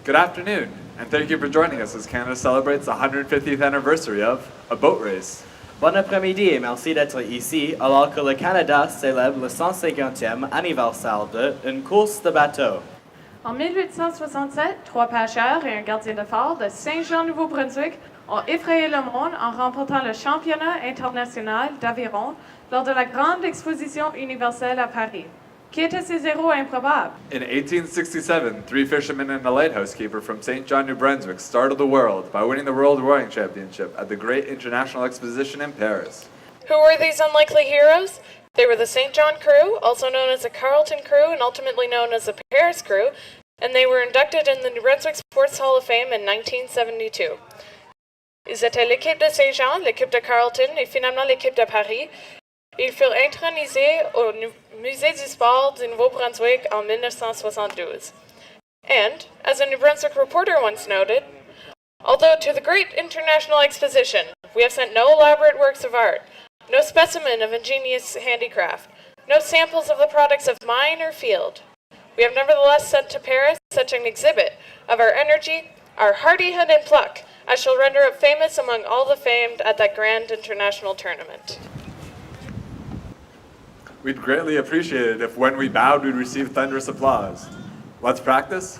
Good afternoon, and thank you for joining us as Canada celebrates the 150th anniversary of a boat race. Bon après-midi et merci d'être ici alors que le Canada célèbre le 150e anniversaire d'une course de bateau. En 1867, 3 pêcheurs et un gardien de phare de Saint-Jean, Nouveau-Brunswick ont effrayé le monde en remportant le championnat international d'aviron lors de la grande exposition universelle à Paris. Qui étaient ces héros improbables? In 1867, 3 fishermen and a lighthouse keeper from St. John, New Brunswick startled the world by winning the World Rowing Championship at the Great International Exposition in Paris. Who were these unlikely heroes? They were the St. John crew, also known as the Carleton crew and ultimately known as the Paris crew, and they were inducted in the New Brunswick Sports Hall of Fame in 1972. Ils étaient l'équipe de Saint-Jean, l'équipe de Carleton et finalement l'équipe de Paris. Ils furent intronisés au Musée du Sport du Nouveau-Brunswick en 1972. And, as a New Brunswick reporter once noted, although to the Great International Exposition we have sent no elaborate works of art, no specimen of ingenious handicraft, no samples of the products of mine or field, we have nevertheless sent to Paris such an exhibit of our energy, our hardihood and pluck, as shall render it famous among all the famed at that grand international tournament. We'd greatly appreciate it if when we bowed we'd receive thunderous applause. Let's practice.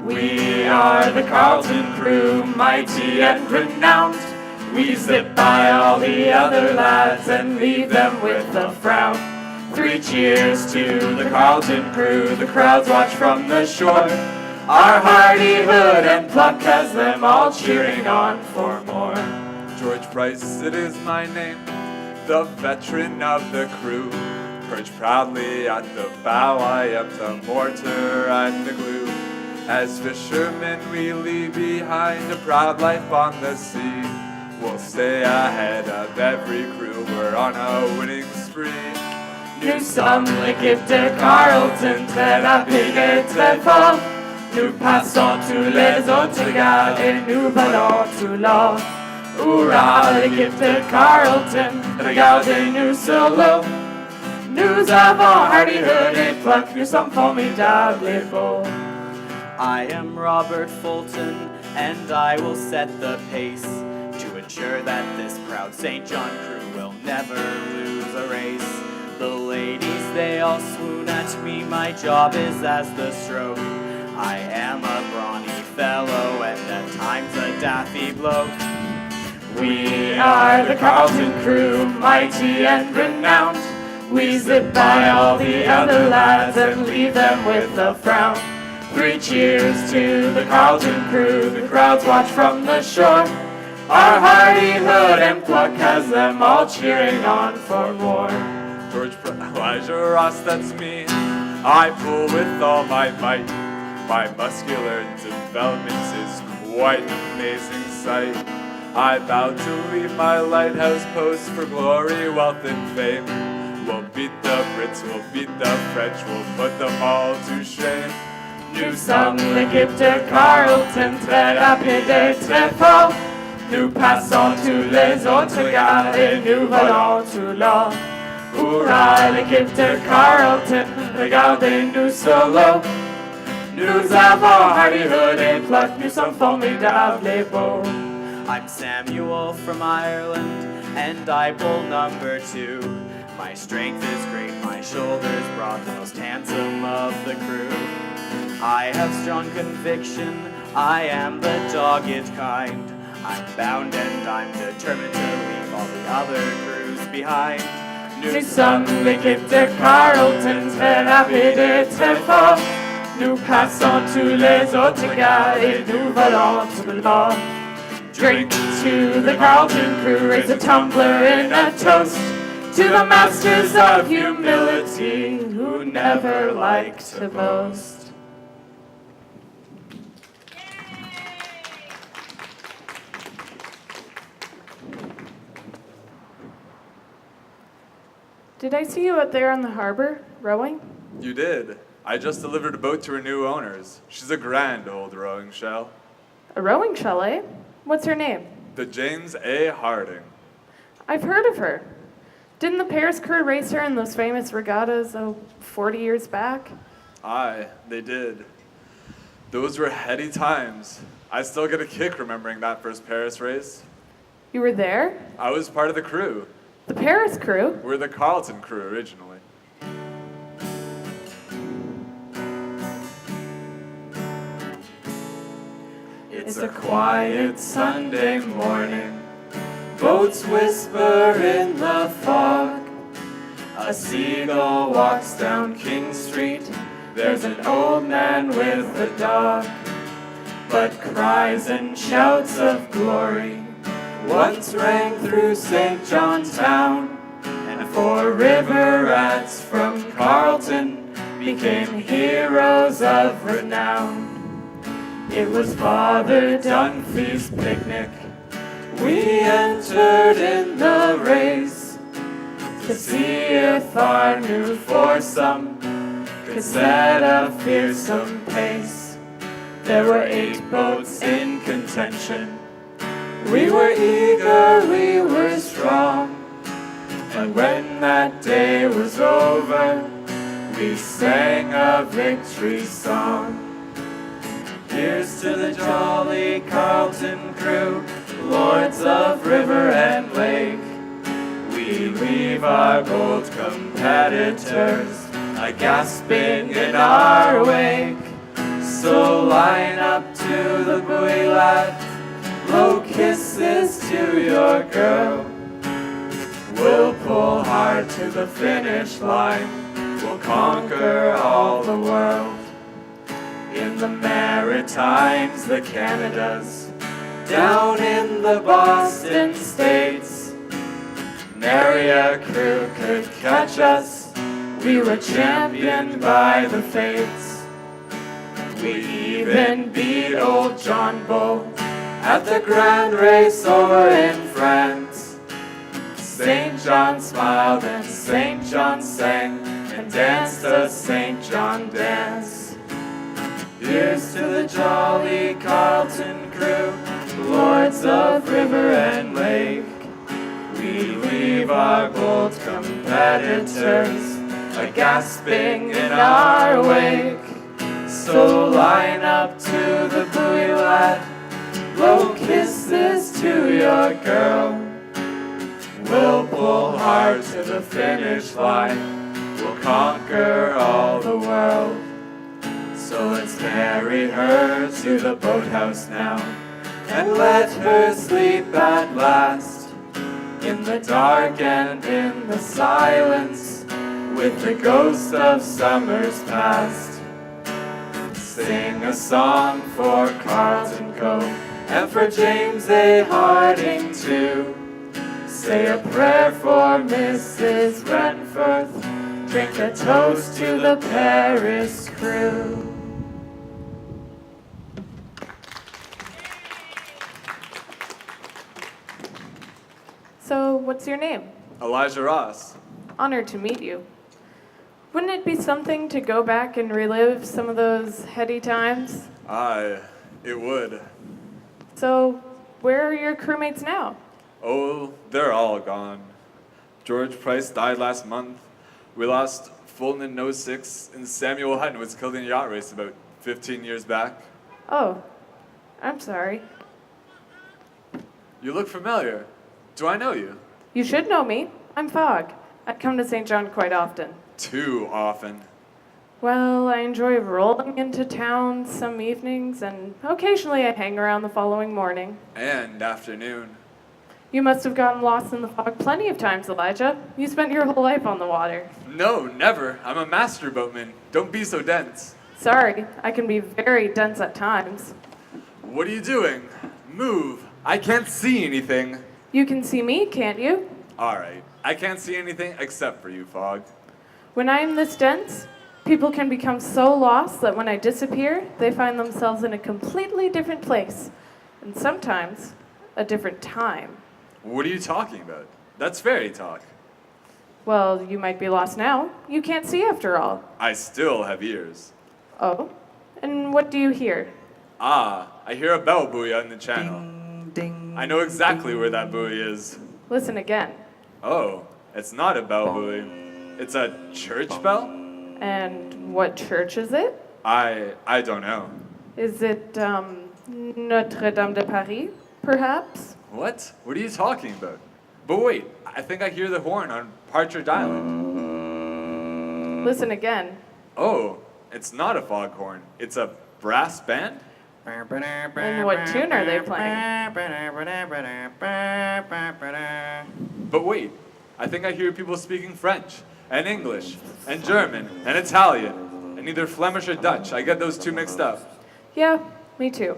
We are the Carleton crew, mighty and renowned. We zip by all the other lads and leave them with a frown. 3 cheers to the Carleton crew, the crowds watch from the shore. Our hardihood and pluck has them all cheering on for more. George Price, it is my name, the veteran of the crew. Perched proudly at the bow, I am the mortar and the glue. As fishermen we leave behind a proud life on the sea. We'll stay ahead of every crew, we're on a winning spree. Nous sommes l'équipe de Carleton, très rapide et très fort. Nous passons tous les autres gars et nous volons tout l'or. Hurrah, l'équipe de Carleton, regardez-nous sur l'eau. Nous avons hardihood et pluck, nous sommes formidables et beaux. I am Robert Fulton, and I will set the pace to ensure that this proud St. John crew will never lose a race. The ladies, they all swoon at me, my job is as the stroke. I am a brawny fellow and at times a daffy bloke. We are the Carleton crew, mighty and renowned. We zip by all the other lads and leave them with a frown. 3 cheers to the Carleton crew, the crowds watch from the shore. Our hardihood and pluck has them all cheering on for more. Elijah Ross, that's me. I pull with all my might. My muscular development is quite an amazing sight. I vow to leave my lighthouse post for glory, wealth, and fame. We'll beat the Brits, we'll beat the French, we'll put them all to shame. Nous sommes l'équipe de Carleton, très rapide et très fort. Nous passons tous les autres gars et nous volons tout l'or. Hurrah, l'équipe de Carleton, regardez-nous sur l'eau. Nous avons hardihood et pluck, nous sommes formidables et beaux. I'm Samuel from Ireland, and I pull number 2. My strength is great, my shoulders broad, the most handsome of the crew. I have strong conviction, I am the dogged kind. I'm bound and I'm determined to leave all the other crews behind. Nous sommes l'équipe de Carleton, très rapide et très fort. Nous passons tous les autres gars et nous volons tout l'or. Drink to the Carleton crew, raise a tumbler in a toast to the masters of humility who never like to boast. Did I see you out there on the harbor, rowing? You did. I just delivered a boat to her new owners. She's a grand old rowing shell. A rowing shell, eh? What's her name? The James A. Harding. I've heard of her. Didn't the Paris crew race her in those famous regattas, 40 years back? Aye, they did. Those were heady times. I still get a kick remembering that first Paris race. You were there? I was part of the crew. The Paris crew? We're the Carleton crew originally. It's a quiet Sunday morning. Boats whisper in the fog. A seagull walks down King Street. There's an old man with a dog. But cries and shouts of glory once rang through St. John town. And 4 river rats from Carleton became heroes of renown. It was Father Dunphy's picnic. We entered in the race to see if our new foursome could set a fearsome pace. There were 8 boats in contention. We were eager, we were strong. And when that day was over, we sang a victory song. Here's to the jolly Carleton crew, lords of river and lake. We leave our bold competitors a-gasping in our wake. So line up to the buoy, lad, blow kisses to your girl. We'll pull hard to the finish line, we'll conquer all the world. In the Maritimes, the Canadas, down in the Boston States, nary a crew could catch us. We were championed by the fates. We even beat old John Bull at the grand race over in France. St. John smiled and St. John sang and danced a St. John dance. Here's to the jolly Carleton crew, lords of river and lake. We leave our bold competitors a-gasping in our wake. So line up to the buoy, lad, blow kisses to your girl. We'll pull hard to the finish line, we'll conquer all the world. So let's carry her to the boathouse now, and let her sleep at last, in the dark and in the silence, with the ghost of summers past. Sing a song for Carleton Cove, and for James A. Harding too. Say a prayer for Mrs. Renforth, drink a toast to the Paris crew. So, what's your name? Elijah Ross. Honored to meet you. Wouldn't it be something to go back and relive some of those heady times? Aye, it would. So, where are your crewmates now? Oh, they're all gone. George Price died last month. We lost Fulton in 06, and Samuel Hutton was killed in a yacht race about 15 years back. Oh, I'm sorry. You look familiar. Do I know you? You should know me. I'm Fogg. I come to St. John quite often. Too often. Well, I enjoy rolling into town some evenings, and occasionally I hang around the following morning. And afternoon. You must have gotten lost in the fog plenty of times, Elijah. You spent your whole life on the water. No, never. I'm a master boatman. Don't be so dense. Sorry, I can be very dense at times. What are you doing? Move. I can't see anything. You can see me, can't you? All right. I can't see anything except for you, Fogg. When I'm this dense, people can become so lost that when I disappear, they find themselves in a completely different place. And sometimes, a different time. What are you talking about? That's fairy talk. Well, you might be lost now. You can't see after all. I still have ears. Oh? And what do you hear? Ah, I hear a bell buoy in the channel. Ding, I know exactly where that buoy is. Listen again. Oh, It's not a bell buoy. It's a church bell? And what church is it? I don't know. Is it Notre Dame de Paris, perhaps? What? What are you talking about? But wait, I think I hear the horn on Partridge Island. Listen again. Oh, it's not a foghorn. It's a brass band? And what tune are they playing? But wait, I think I hear people speaking French, and English, and German, and Italian, and either Flemish or Dutch. I get those two mixed up. Yeah, me too.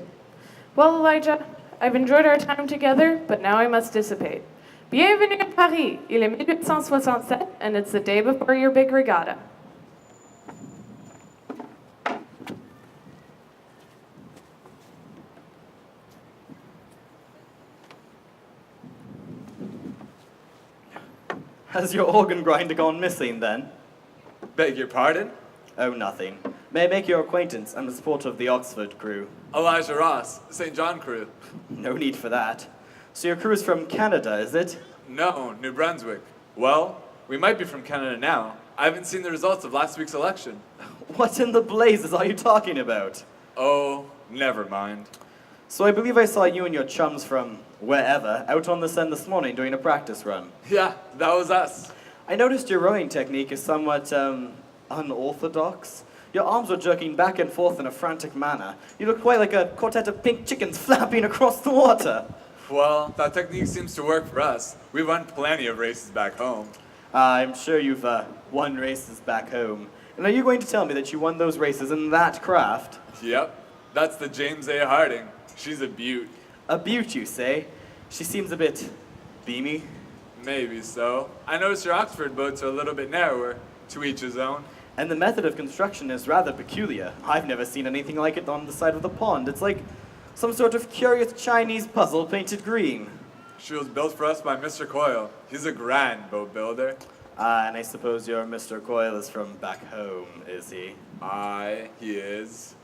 Well, Elijah, I've enjoyed our time together, but now I must dissipate. Bienvenue à Paris. Il est 1867, and it's the day before your big regatta. Has your organ grinder gone missing then? Beg your pardon? Oh, nothing. May I make your acquaintance? I'm the supporter of the Oxford crew. Elijah Ross, St. John crew. No need for that. So your crew is from Canada, is it? No, New Brunswick. Well, we might be from Canada now. I haven't seen the results of last week's election. What in the blazes are you talking about? Oh, never mind. So I believe I saw you and your chums from wherever out on the Seine this morning doing a practice run. Yeah, that was us. I noticed your rowing technique is somewhat, unorthodox. Your arms were jerking back and forth in a frantic manner. You look quite like a quartet of pink chickens flapping across the water. Well, that technique seems to work for us. We've won plenty of races back home. I'm sure you've won races back home. And are you going to tell me that you won those races in that craft? Yep, that's the James A. Harding. She's a beaut. A beaut, you say? She seems a bit beamy. Maybe so. I noticed your Oxford boats are a little bit narrower. To each his own. And the method of construction is rather peculiar. I've never seen anything like it on the side of the pond. It's like some sort of curious Chinese puzzle painted green. She was built for us by Mr. Coyle. He's a grand boat builder. And I suppose your Mr. Coyle is from back home, is he? Aye, he is.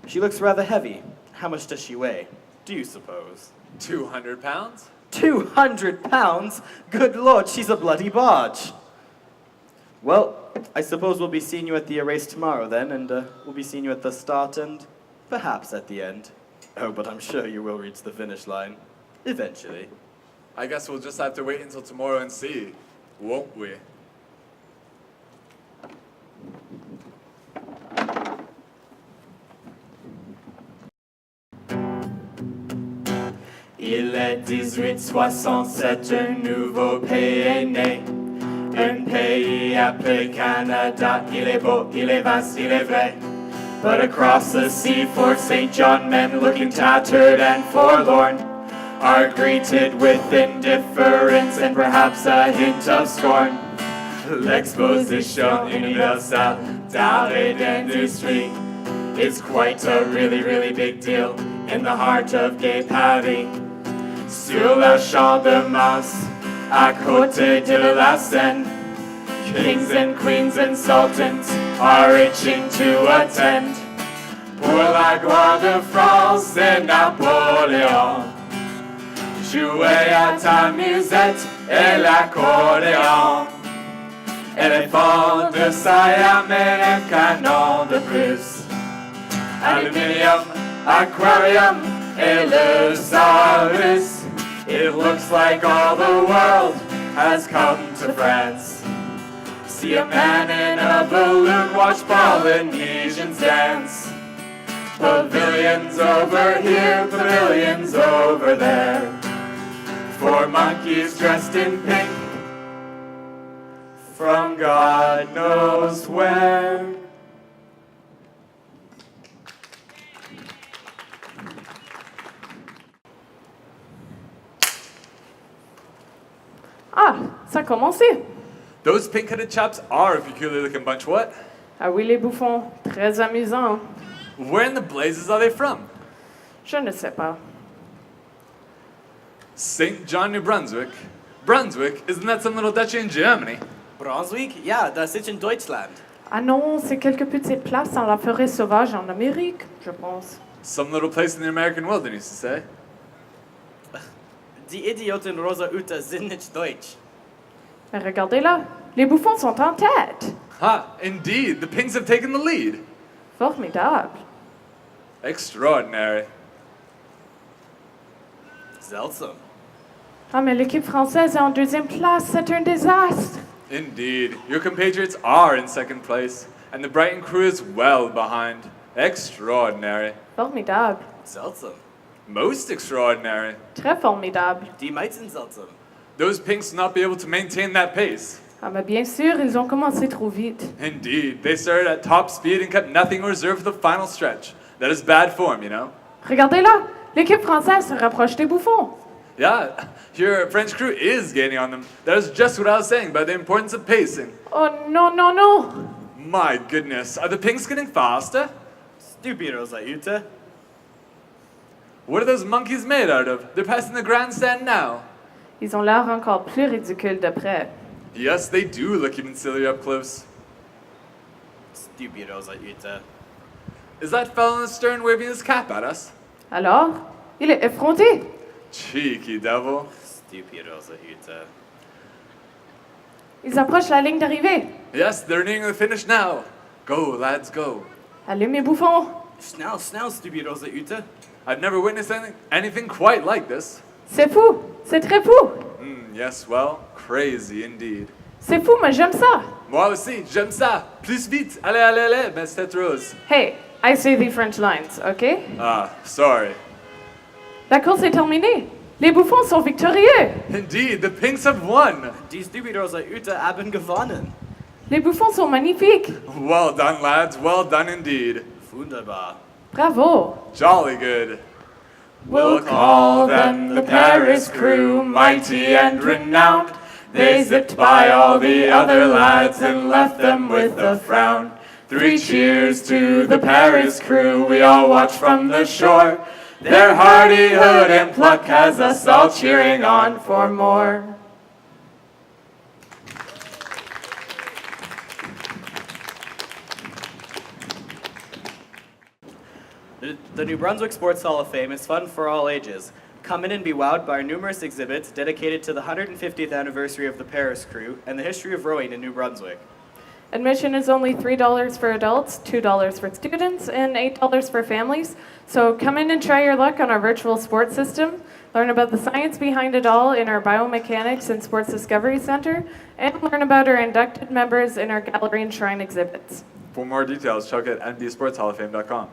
She looks rather heavy. How much does she weigh? Do you suppose? 200 pounds? 200 pounds? Good Lord, she's a bloody barge. Well, I suppose we'll be seeing you at the race tomorrow then, and we'll be seeing you at the start and perhaps at the end. Oh, but I'm sure you will reach the finish line. Eventually. I guess we'll just have to wait until tomorrow and see, won't we? Il est 1867, un nouveau pays est né. Un pays appelé Canada, il est beau, il est vaste, il est vrai. But across the sea, Fort St. John, men looking tattered and forlorn are greeted with indifference and perhaps a hint of scorn. L'exposition universelle d'art et d'industrie is quite a really big deal in the heart of gay Paris. Sur le champ de Mars, à côté de la Seine, kings and queens and sultans are itching to attend. Pour la gloire de France et Napoléon, jouez à ta musette et l'accordéon. Éléphant de Siam et un canon de plus. Aluminium, aquarium et le Saurus. It looks like all the world has come to France. See a man in a balloon watch Polynesians dance. Pavilions over here, pavilions over there. 4 monkeys dressed in pink from God knows where. Ah, ça a commencé. Those pink-headed chaps are a peculiar-looking bunch, what? Ah oui, les bouffons, très amusants. Where in the blazes are they from? Je ne sais pas. St. John, New Brunswick? Brunswick? Isn't that some little duchy in Germany? Brunswick? Ja, das ist in Deutschland. Ah non, c'est quelques petites places dans la forêt sauvage en Amérique, je pense. Some little place in the American wilderness, you say? Die Idioten Rosa Uta sind nicht Deutsch. Mais regardez-là, les bouffons sont en tête. Ha! Indeed, the Pinks have taken the lead. Formidable. Extraordinary. Seltsam. Ah, mais l'équipe française est en deuxième place. C'est un désastre. Indeed, your compatriots are in second place, and the Brighton crew is well behind. Extraordinary. Formidable. Seltsam. Most extraordinary. Très formidable. Die meisten seltsam. Those Pinks will not be able to maintain that pace. Ah, mais bien sûr, ils ont commencé trop vite. Indeed, they started at top speed and kept nothing in reserve for the final stretch. That is bad form, you know? Regardez-là, l'équipe française se rapproche des bouffons. Yeah, your French crew is gaining on them. That is just what I was saying about the importance of pacing. Oh non, non, non. My goodness, are the Pinks getting faster? Stupidos like Utah. What are those monkeys made out of? They're passing the grandstand now. Ils ont l'air encore plus ridicules de près. Yes, they do look even sillier up close. Stupidos like Utah. Is that fellow in the stern waving his cap at us? Alors, il est effronté. Cheeky devil. Stupidos like Utah. Ils approchent la ligne d'arrivée. Yes, they're nearing the finish now. Go, lads, go. Allez, mes bouffons. Snell, Stupidos like Utah. I've never witnessed anything quite like this. C'est fou. C'est très fou. Yes, well, crazy indeed. C'est fou, mais j'aime ça. Moi aussi, j'aime ça. Plus vite. Allez, allez, allez, mes têtes roses. Hey, I say the French lines, OK? Ah, sorry. La course est terminée. Les bouffons sont victorieux. Indeed, the Pinks have won. Die Stupidos like Utah haben gewonnen. Les bouffons sont magnifiques. Well done, lads. Well done indeed. Wunderbar. Bravo. Jolly good. We'll call them the Paris crew, mighty and renowned. They zipped by all the other lads and left them with a frown. 3 cheers to the Paris crew, we all watch from the shore. Their hardihood and pluck has us all cheering on for more. The New Brunswick Sports Hall of Fame is fun for all ages. Come in and be wowed by our numerous exhibits dedicated to the 150th anniversary of the Paris crew and the history of rowing in New Brunswick. Admission is only $3 for adults, $2 for students, and $8 for families. So come in and try your luck on our virtual sports system, learn about the science behind it all in our Biomechanics and Sports Discovery Center, and learn about our inducted members in our Gallery and Shrine exhibits. For more details, check out nbsportshalloffame.com.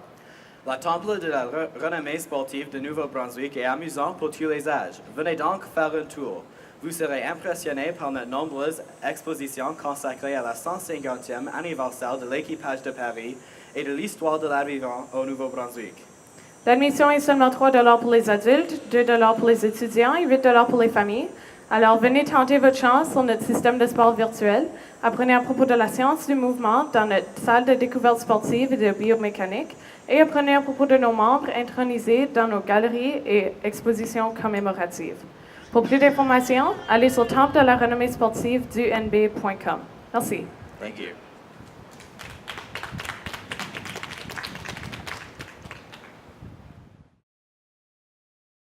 La Temple de la renommée sportive de Nouveau-Brunswick est amusant pour tous les âges. Venez donc faire un tour. Vous serez impressionné par notre nombreuse exposition consacrée à la 150e anniversaire de l'équipage de Paris et de l'histoire de l'aviron au Nouveau-Brunswick. L'admission est seulement $3 pour les adultes, $2 pour les étudiants et $8 pour les familles. Alors venez tenter votre chance sur notre système de sport virtuel. Apprenez à propos de la science du mouvement dans notre salle de découverte sportive et de biomécanique. Et apprenez à propos de nos membres intronisés dans nos galeries et expositions commémoratives. Pour plus d'informations, allez sur temple de la renommée sportive du nb.com. Merci. Thank you.